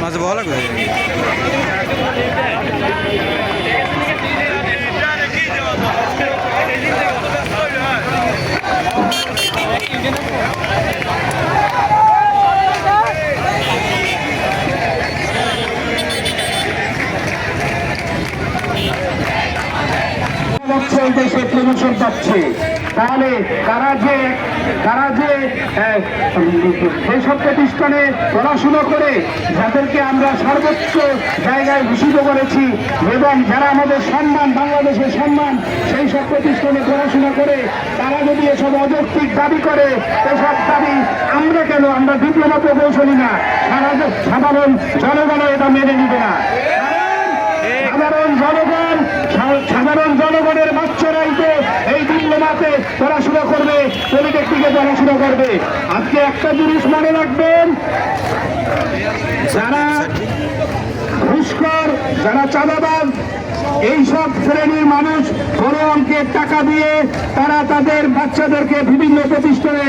মাছ ভালো লাগবে। দেশে প্রমোশন পাচ্ছে, তাহলে তারা যে যেসব প্রতিষ্ঠানে পড়াশুনো করে যাদেরকে আমরা সর্বোচ্চ জায়গায় ভূষিত করেছি এবং যারা আমাদের সম্মান, বাংলাদেশের সম্মান, সেই সব প্রতিষ্ঠানে পড়াশোনা করে তারা যদি এসব অযৌক্তিক দাবি করে, এসব দাবি আমরা কেন, আমরা ডিপ্লোমা প্রকৌশলী না, সাধারণ জনগণ এটা মেনে নিবে না। সাধারণ জনগণের বাচ্চারাই তো এই ডিপ্লোমাতে পড়াশোনা করবে, পলিটেকনিকে পড়াশোনা করবে। আজকে একটা জিনিস মনে রাখবেন, যারা ঘুষখোর, যারা চাঁদাবাজ, এইসব শ্রেণীর মানুষ বড় অঙ্কের টাকা দিয়ে তারা তাদের বাচ্চাদেরকে বিভিন্ন প্রতিষ্ঠানে